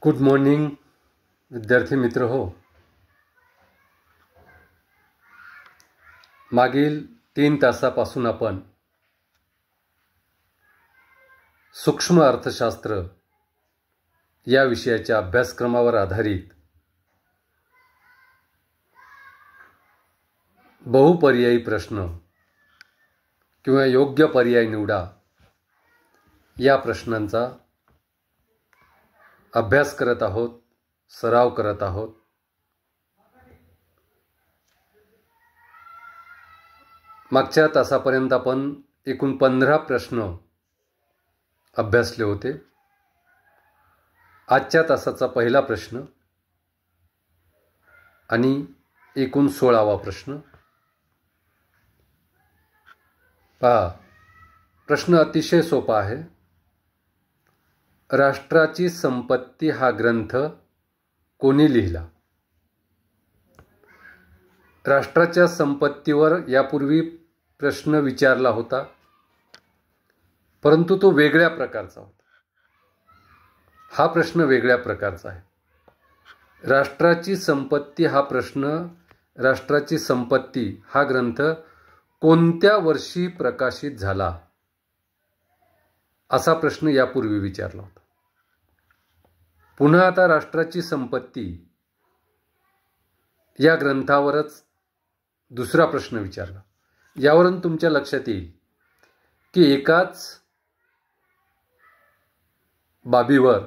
Good morning विद्यार्थी मित्र हो. मागील 3 तासापासून आपण सूक्ष्म अर्थशास्त्र या विषयाच्या अभ्यासक्रमावर आधारित बहुपर्यायी प्रश्न किंवा योग्य पर्याय निवडा या प्रश्नांचा अभ्यास करत आहोत, सराव करत आहोत. मागच्या तासापर्यंत आपण एकूण 15 प्रश्न अभ्यासले होते. आजच्या तासाचा पहिला प्रश्न आणि एकूण 16वा प्रश्न पहा. प्रश्न अतिशय सोपा आहे. राष्ट्राची संपत्ती हा ग्रंथ कोणी लिहिला? राष्ट्राच्या संपत्तीवर यापूर्वी प्रश्न विचारला होता, परंतु तो वेगळ्या प्रकारचा होता. हा प्रश्न वेगळ्या प्रकारचा आहे. राष्ट्राची संपत्ती हा प्रश्न, राष्ट्राची संपत्ती हा ग्रंथ कोणत्या वर्षी प्रकाशित झाला असा प्रश्न यापूर्वी विचारला होता. पुन्हा आता राष्ट्राची संपत्ती या ग्रंथावरच दुसरा प्रश्न विचारला. यावरून तुमच्या लक्षात येईल की एकाच बाबीवर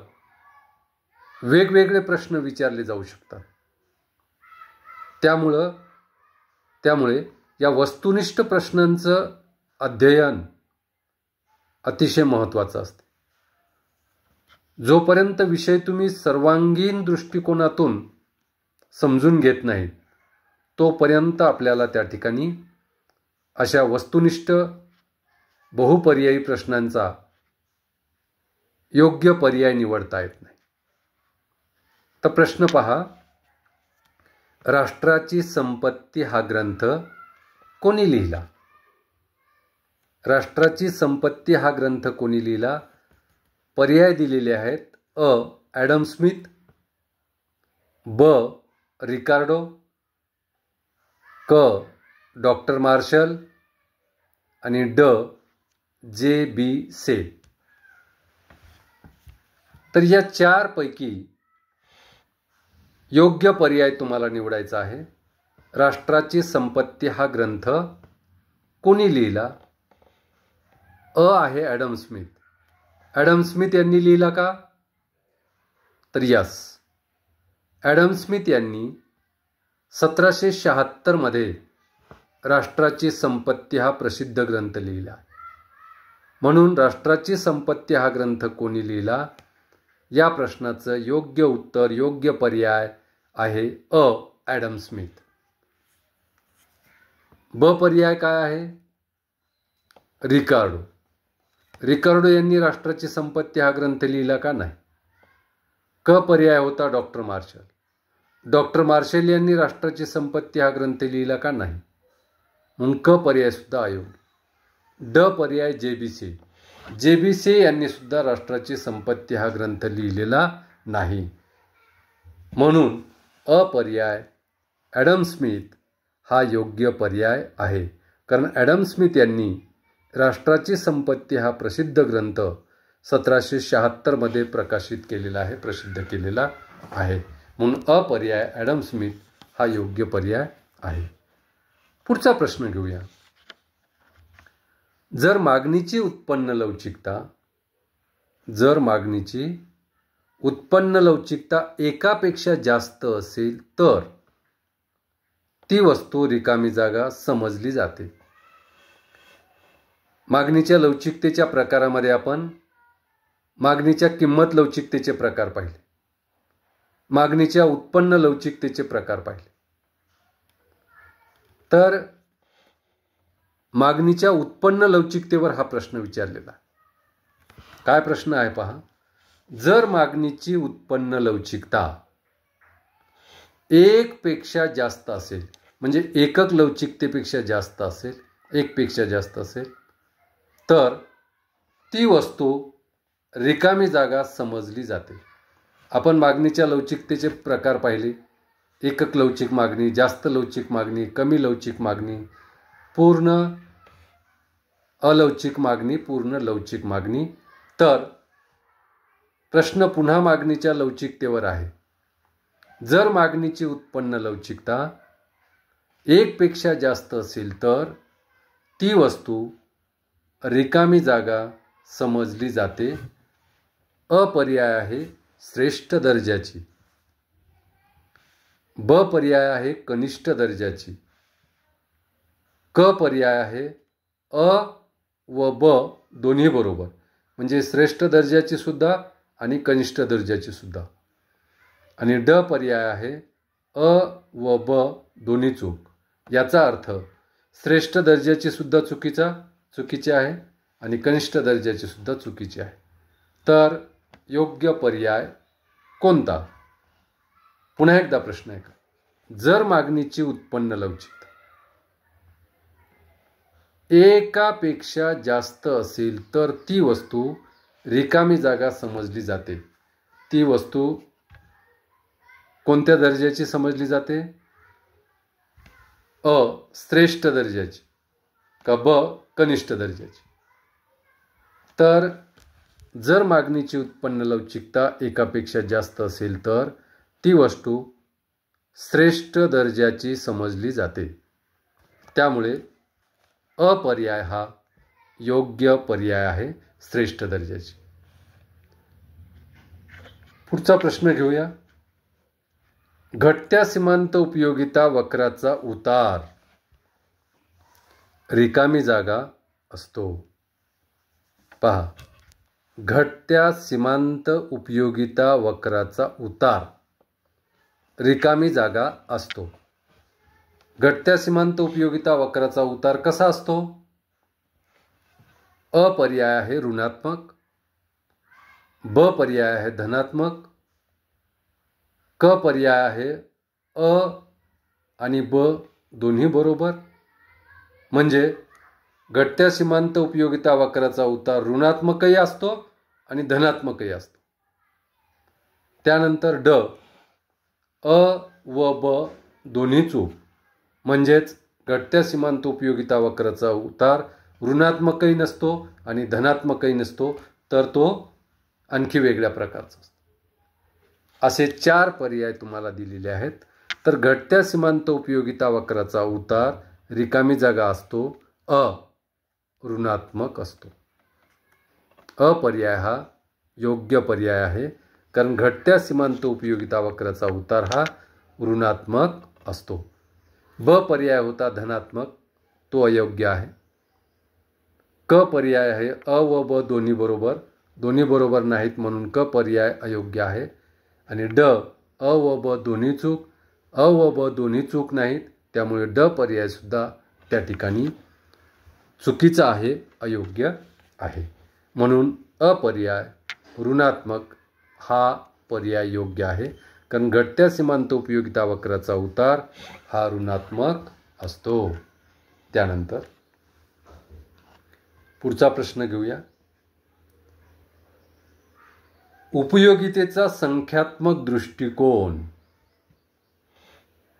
वेगवेगळे प्रश्न विचारले जाऊ शकतात. त्यामुळे या वस्तुनिष्ठ प्रश्नांचं अध्ययन अतिशय महत्त्वाचं असते. जोपर्यंत विषय तुम्ही सर्वांगीण दृष्टिकोनातून समजून घेत नाहीत, तोपर्यंत आपल्याला त्या ठिकाणी अशा वस्तुनिष्ठ बहुपर्यायी प्रश्नांचा योग्य पर्याय निवडता येत नाही. तर प्रश्न पहा. राष्ट्राची संपत्ती हा ग्रंथ कोणी लिहिला? राष्ट्राची संपत्ती हा ग्रंथ कोणी लिहिला? पर्याय दिलेले आहेत. अ. ॲडम स्मिथ, ब. रिकार्डो, क. डॉक्टर मार्शल आणि ड. जे.बी. से. तर या 4 पैकी योग्य पर्याय तुम्हाला निवडायचा आहे. राष्ट्राची संपत्ती हा ग्रंथ कोणी लिहिला? अ आहे ॲडम स्मिथ. ॲडम स्मिथ यांनी लिहिला का? तर यस. ॲडम स्मिथ यांनी 1776 मध्ये राष्ट्राची संपत्ती हा प्रसिद्ध ग्रंथ लिहिला. म्हणून राष्ट्राची संपत्ती हा ग्रंथ कोणी लिहिला या प्रश्नाचं योग्य उत्तर, योग्य पर्याय आहे अ. Adam Smith. ब पर्याय काय आहे? रिकार्डो. रिकार्डो यांनी राष्ट्राची संपत्ती हा ग्रंथ लिहिला का? नाही. क पर्याय होता डॉक्टर मार्शल. डॉक्टर मार्शल यांनी राष्ट्राची संपत्ती हा ग्रंथ लिहिला का? नाही. म्हणून क पर्याय सुद्धा अयोग्य. ड पर्याय जे.बी. से. जे.बी. से यांनी सुद्धा राष्ट्राची संपत्ती हा ग्रंथ लिहिलेला नाही. म्हणून अ पर्याय ॲडम स्मिथ हा योग्य पर्याय आहे. कारण ॲडम स्मिथ यांनी राष्ट्राची संपत्ती हा प्रसिद्ध ग्रंथ 1776 मध्ये प्रकाशित केलेला आहे, प्रसिद्ध केलेला आहे. म्हणून अ पर्याय ॲडम स्मिथ हा योग्य पर्याय आहे. पुढचा प्रश्न घेऊया. जर मागणीची उत्पन्न लवचिकता एकापेक्षा जास्त असेल तर ती वस्तू रिकामी जागा समजली जाते. मागणीच्या लवचिकतेच्या प्रकारामध्ये आपण मागणीच्या किंमत लवचिकतेचे प्रकार पाहिले, मागणीच्या उत्पन्न लवचिकतेचे प्रकार पाहिले. तर मागणीच्या उत्पन्न लवचिकतेवर हा प्रश्न विचारलेला. काय प्रश्न आहे पहा. जर मागणीची उत्पन्न लवचिकता 1 पेक्षा जास्त असेल, म्हणजे एकक लवचिकतेपेक्षा जास्त असेल, 1 पेक्षा जास्त असेल, तर ती वस्तू रिकामी जागा समजली जाते. आपण मागणीच्या लवचिकतेचे प्रकार पाहिले. एकक लवचिक मागणी, जास्त लवचिक मागणी, कमी लवचिक मागणी, पूर्ण अलवचिक मागणी, पूर्ण लवचिक मागणी. तर प्रश्न पुन्हा मागणीच्या लवचिकतेवर आहे. जर मागणीची उत्पन्न लवचिकता 1 पेक्षा जास्त असेल तर ती वस्तू रिकामी जागा समजली जाते. अ पर्याय आहे श्रेष्ठ दर्जाची. ब पर्याय आहे कनिष्ठ दर्जाची. क पर्याय आहे अ व ब दोन्ही बरोबर, म्हणजे श्रेष्ठ दर्जाची सुद्धा आणि कनिष्ठ दर्जाची सुद्धा. आणि ड पर्याय आहे अ व ब दोन्ही चूक. याचा अर्थ श्रेष्ठ दर्जाची सुद्धा चुकीची आहे आणि कनिष्ठ दर्जाची सुद्धा चुकीची आहे. तर योग्य पर्याय कोणता? पुन्हा एकदा प्रश्न आहे. जर मागणीची उत्पन्न लवचिकता 1 पेक्षा जास्त असेल तर ती वस्तू रिकामी जागा समजली जाते. ती वस्तू कोणत्या दर्जाची समजली जाते? अ श्रेष्ठ दर्जाची का ब कनिष्ठ दर्जाची? तर जर मागणीची उत्पन्न लवचिकता 1 पेक्षा जास्त असेल तर ती वस्तू श्रेष्ठ दर्जाची समजली जाते. त्यामुळे अ पर्याय हा योग्य पर्याय आहे, श्रेष्ठ दर्जाची. पुढचा प्रश्न घेऊया. घटत्या सीमांत उपयोगिता वक्राचा उतार रिकामी जागा असतो. पहा, घटत्या सीमांत उपयोगिता वक्राचा उतार रिकामी जागा असतो. घटत्या सीमांत उपयोगिता वक्राचा उतार कसा असतो? अ पर्याय आहे ऋणात्मक, ब पर्याय आहे धनात्मक, क पर्याय आहे अ आणि ब दोन्ही बरोबर. म्हणजे घटत्या सीमांत उपयोगिता वक्राचा उतार ऋणात्मकही असतो आणि धनात्मकही असतो. त्यानंतर ड अ व ब दोन्ही चूक. म्हणजेच घटत्या सीमांत उपयोगिता वक्राचा उतार ऋणात्मकही नसतो आणि धनात्मकही नसतो, तर तो आणखी वेगळ्या प्रकारचा असतो. असे 4 पर्याय तुम्हाला दिलेले आहेत. तर घटत्या सीमांत उपयोगिता वक्राचा उतार रिकामी जागा असतो, अ ऋणात्मक असतो. अ पर्याय हा योग्य पर्याय आहे, कारण घटत्या सीमांत उपयोगिता वक्राचा उतार हा ऋणात्मक असतो. ब पर्याय होता धनात्मक, तो अयोग्य आहे. क पर्याय आहे अ व ब दोन्ही बरोबर नाहीत, म्हणून क पर्याय अयोग्य आहे. आणि ड अ व ब दोन्ही चूक, अ व ब दोन्ही चूक नाहीत, त्यामुळे ड पर्याय सुद्धा त्या ठिकाणी चुकीचा आहे, अयोग्य आहे. म्हणून अ पर्याय ऋणात्मक हा पर्याय योग्य आहे, कारण घटत्या सीमांत उपयोगिता वक्राचा उतार हा ऋणात्मक असतो. त्यानंतर पुढचा प्रश्न घेऊया. उपयोगितेचा संख्यात्मक दृष्टिकोन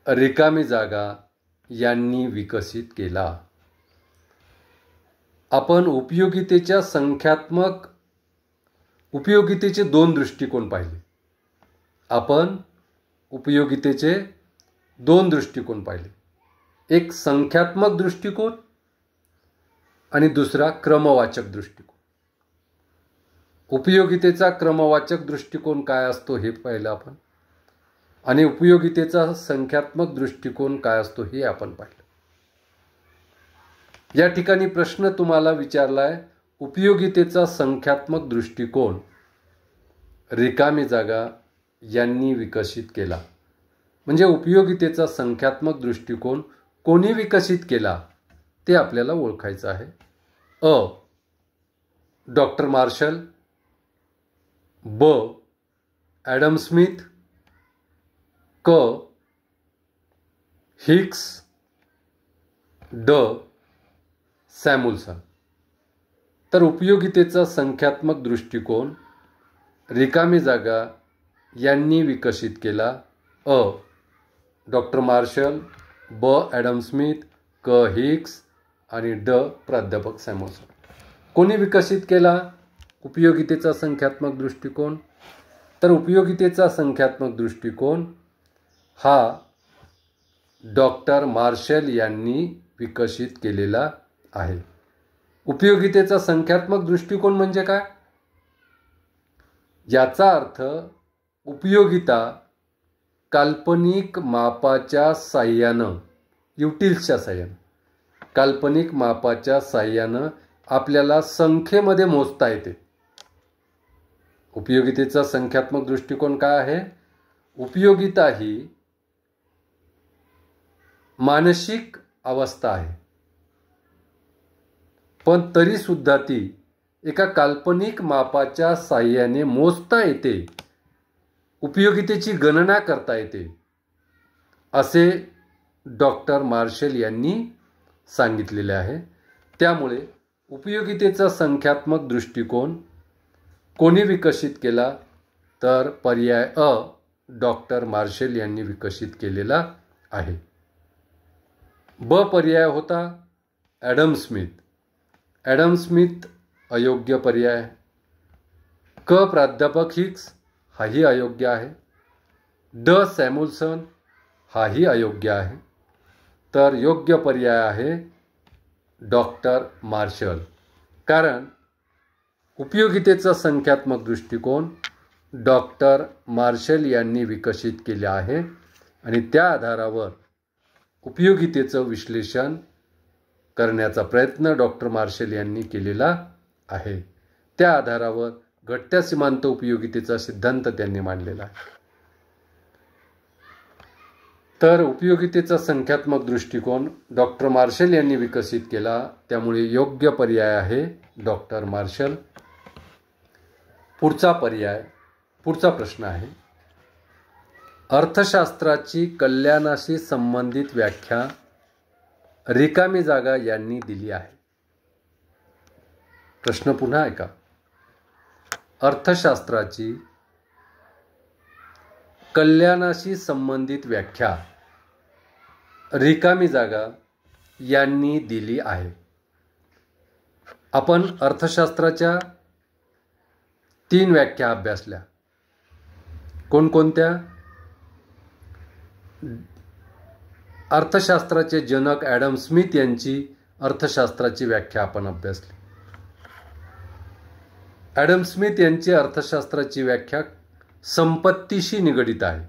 रिकामी जागा यांनी विकसित केला. आपण उपयोगितेचे 2 दृष्टिकोन पाहिले. एक संख्यात्मक दृष्टिकोन आणि दुसरा क्रमवाचक दृष्टिकोन. उपयोगितेचा क्रमवाचक दृष्टिकोन काय असतो हे पाहिलं आपण, आणि उपयोगितेचा संख्यात्मक दृष्टिकोन काय असतो हे आपण पाहिलं. या ठिकाणी प्रश्न तुम्हाला विचारलाय, उपयोगितेचा संख्यात्मक दृष्टिकोन रिकामी जागा यांनी विकसित केला. म्हणजे उपयोगितेचा संख्यात्मक दृष्टिकोन कोणी विकसित केला ते आपल्याला ओळखायचं आहे. अ डॉक्टर मार्शल, ब ॲडम स्मिथ, क हिक्स, ड सॅम्युएल्सन. तर उपयोगितेचा संख्यात्मक दृष्टिकोन रिकामी जागा यांनी विकसित केला? अ. डॉक्टर मार्शल, ब. ॲडम स्मिथ, क. हिग्स आणि ड. प्राध्यापक सॅम्युएल्सन. कोणी विकसित केला उपयोगितेचा संख्यात्मक दृष्टिकोन? तर उपयोगितेचा संख्यात्मक दृष्टिकोन हा डॉक्टर मार्शल यांनी विकसित केलेला आहे. उपयोगितेचा संख्यात्मक दृष्टिकोन म्हणजे काय? याचा अर्थ उपयोगिता काल्पनिक मापाच्या साह्यानं, युटिल्सच्या साह्यानं, काल्पनिक मापाच्या साह्यानं आपल्याला संख्येमध्ये मोजता येते. उपयोगितेचा संख्यात्मक दृष्टिकोन काय आहे? उपयोगिता ही मानसिक अवस्था आहे, पण तरी सुद्धा ती एका काल्पनिक मापाच्या साह्याने मोजता येते, उपयोगितेची गणना करता येते, असे डॉक्टर मार्शल यांनी सांगितलेले आहे. त्यामुळे उपयोगितेचा संख्यात्मक दृष्टिकोन कोणी विकसित केला? तर पर्याय अ. डॉक्टर मार्शल यांनी विकसित केलेला आहे. ब पर्याय होता ॲडम स्मिथ. ॲडम स्मिथ अयोग्य पर्याय. क. प्राध्यापक हिग्स हाही अयोग्य आहे. ड. सॅम्युएल्सन हाही अयोग्य आहे. तर योग्य पर्याय आहे डॉक्टर मार्शल. कारण उपयोगितेचा संख्यात्मक दृष्टिकोन डॉक्टर मार्शल यांनी विकसित केले आहे आणि त्या आधारावर उपयोगितेचं विश्लेषण करण्याचा प्रयत्न डॉक्टर मार्शल यांनी केलेला आहे. त्या आधारावर घटत्या सीमांत उपयोगितेचा सिद्धांत त्यांनी मांडलेला आहे. तर उपयोगितेचा संख्यात्मक दृष्टिकोन डॉक्टर मार्शल यांनी विकसित केला, त्यामुळे योग्य पर्याय आहे डॉक्टर मार्शल. पुढचा प्रश्न आहे, अर्थशास्त्राची कल्याणाशी संबंधित व्याख्या रिकामी जागा यांनी दिली आहे. प्रश्न पुन्हा ऐका. अर्थशास्त्राची कल्याणाशी संबंधित व्याख्या रिकामी जागा यांनी दिली आहे. आपण अर्थशास्त्राच्या 3 व्याख्या अभ्यासल्या. कोणकोणत्या? अर्थशास्त्राचे जनक ॲडम स्मिथ यांची अर्थशास्त्राची व्याख्या आपण अभ्यासली. ॲडम स्मिथ यांची अर्थशास्त्राची व्याख्या संपत्तीशी निगडित आहे,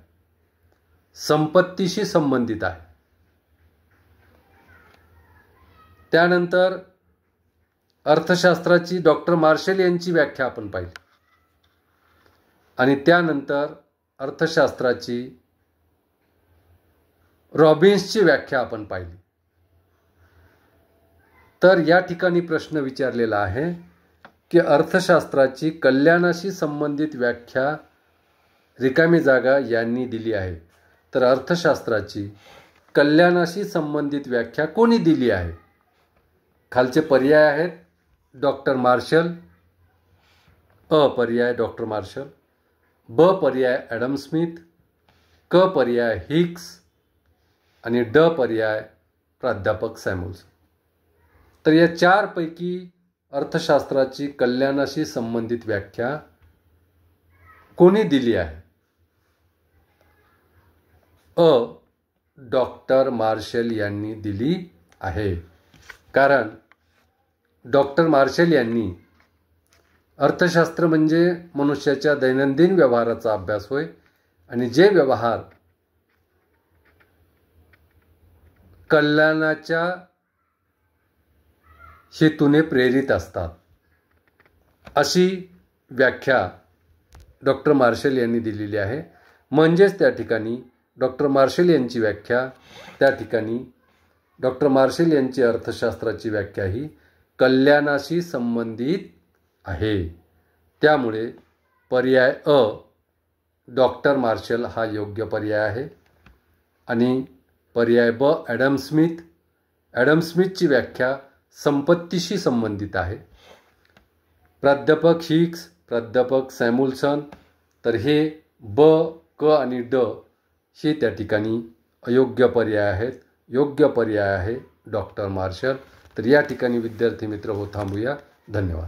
संपत्तीशी संबंधित आहे. त्यानंतर अर्थशास्त्राची डॉक्टर मार्शल यांची व्याख्या आपण पाहिली आणि त्यानंतर अर्थशास्त्राची रॉबिन्सची व्याख्या आपण पाहिली. तर या ठिकाणी प्रश्न विचारलेला आहे की अर्थशास्त्राची कल्याणाशी संबंधित व्याख्या रिकामी जागा यांनी दिली आहे. तर अर्थशास्त्राची कल्याणाशी संबंधित व्याख्या कोणी दिली आहे? खालचे पर्याय आहेत डॉक्टर मार्शल, अ पर्याय डॉक्टर मार्शल, ब पर्याय ॲडम स्मिथ, क पर्याय हिग्स आणि ड पर्याय प्राध्यापक सॅम्युएल्सन. तर या 4 पैकी अर्थशास्त्राची कल्याणाशी संबंधित व्याख्या कोणी दिली आहे? अ. डॉक्टर मार्शल यांनी दिली आहे. कारण डॉक्टर मार्शल यांनी अर्थशास्त्र म्हणजे मनुष्याच्या दैनंदिन व्यवहाराचा अभ्यास होय आणि जे व्यवहार कल्याणाच्या हेतूने प्रेरित असतात, अशी व्याख्या डॉक्टर मार्शल यांनी दिलेली आहे. म्हणजेच त्या ठिकाणी डॉक्टर मार्शल यांची व्याख्या, त्या ठिकाणी डॉक्टर मार्शल यांची अर्थशास्त्राची व्याख्या ही कल्याणाशी संबंधित आहे. त्यामुळे पर्याय अ डॉक्टर मार्शल हा योग्य पर्याय आहे. आणि पर्याय ब ॲडम स्मिथची व्याख्या संपत्तीशी संबंधित आहे. प्राध्यापक हिग्स, प्राध्यापक सॅम्युएल्सन, तर हे ब, क आणि ड हे त्या ठिकाणी अयोग्य पर्याय आहेत. योग्य पर्याय आहे डॉक्टर मार्शल. तर या ठिकाणी विद्यार्थी मित्र हो थांबूया. धन्यवाद.